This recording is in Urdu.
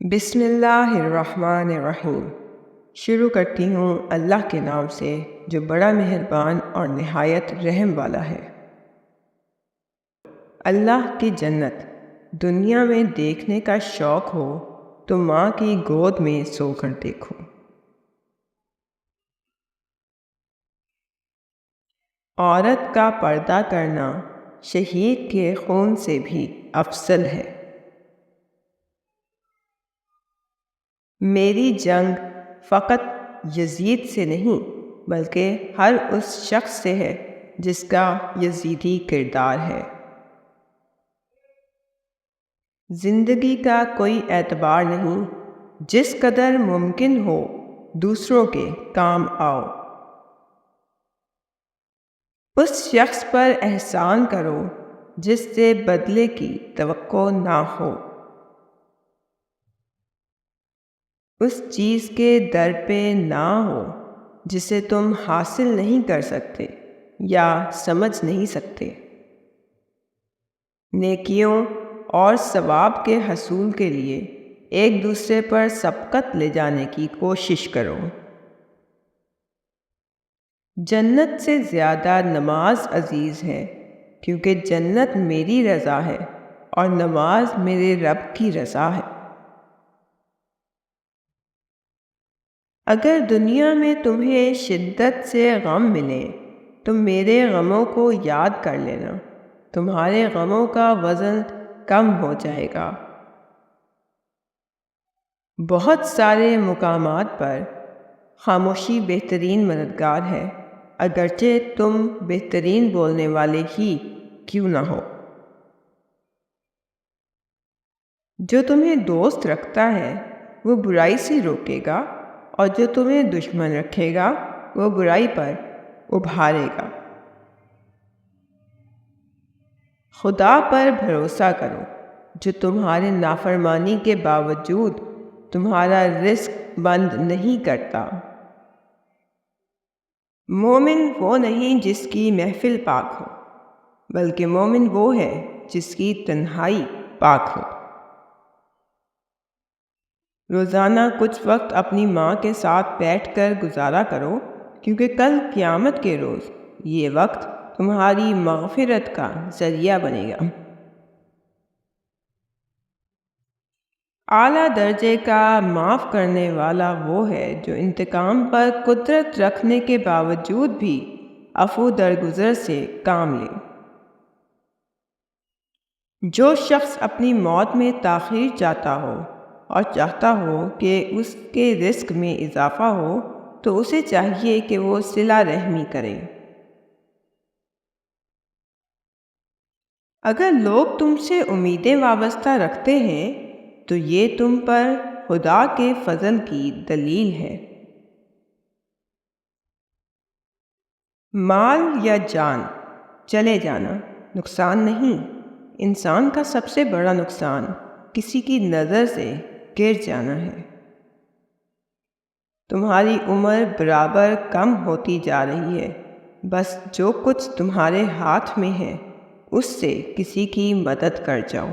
بسم اللہ الرحمن الرحیم۔ شروع کرتی ہوں اللہ کے نام سے جو بڑا مہربان اور نہایت رحم والا ہے۔ اللہ کی جنت دنیا میں دیکھنے کا شوق ہو تو ماں کی گود میں سو کر دیکھو۔ عورت کا پردہ کرنا شہید کے خون سے بھی افضل ہے۔ میری جنگ فقط یزید سے نہیں بلکہ ہر اس شخص سے ہے جس کا یزیدی کردار ہے۔ زندگی کا کوئی اعتبار نہیں، جس قدر ممکن ہو دوسروں کے کام آؤ۔ اس شخص پر احسان کرو جس سے بدلے کی توقع نہ ہو۔ اس چیز کے در پہ نہ ہو جسے تم حاصل نہیں کر سکتے یا سمجھ نہیں سکتے۔ نیکیوں اور ثواب کے حصول کے لیے ایک دوسرے پر سبقت لے جانے کی کوشش کرو۔ جنت سے زیادہ نماز عزیز ہے، کیونکہ جنت میری رضا ہے اور نماز میرے رب کی رضا ہے۔ اگر دنیا میں تمہیں شدت سے غم ملے تو میرے غموں کو یاد کر لینا، تمہارے غموں کا وزن کم ہو جائے گا۔ بہت سارے مقامات پر خاموشی بہترین مددگار ہے، اگرچہ تم بہترین بولنے والے ہی کیوں نہ ہو۔ جو تمہیں دوست رکھتا ہے وہ برائی سے روکے گا، اور جو تمہیں دشمن رکھے گا وہ برائی پر ابھارے گا۔ خدا پر بھروسہ کرو جو تمہارے نافرمانی کے باوجود تمہارا رزق بند نہیں کرتا۔ مومن وہ نہیں جس کی محفل پاک ہو، بلکہ مومن وہ ہے جس کی تنہائی پاک ہو۔ روزانہ کچھ وقت اپنی ماں کے ساتھ بیٹھ کر گزارا کرو، کیونکہ کل قیامت کے روز یہ وقت تمہاری مغفرت کا ذریعہ بنے گا۔ اعلیٰ درجے کا معاف کرنے والا وہ ہے جو انتقام پر قدرت رکھنے کے باوجود بھی عفو درگزر سے کام لے۔ جو شخص اپنی موت میں تاخیر چاہتا ہو اور چاہتا ہو کہ اس کے رزق میں اضافہ ہو تو اسے چاہیے کہ وہ صلہ رحمی کرے۔ اگر لوگ تم سے امیدیں وابستہ رکھتے ہیں تو یہ تم پر خدا کے فضل کی دلیل ہے۔ مال یا جان چلے جانا نقصان نہیں، انسان کا سب سے بڑا نقصان کسی کی نظر سے گر جانا ہے۔ تمہاری عمر برابر کم ہوتی جا رہی ہے، بس جو کچھ تمہارے ہاتھ میں ہے اس سے کسی کی مدد کر جاؤ۔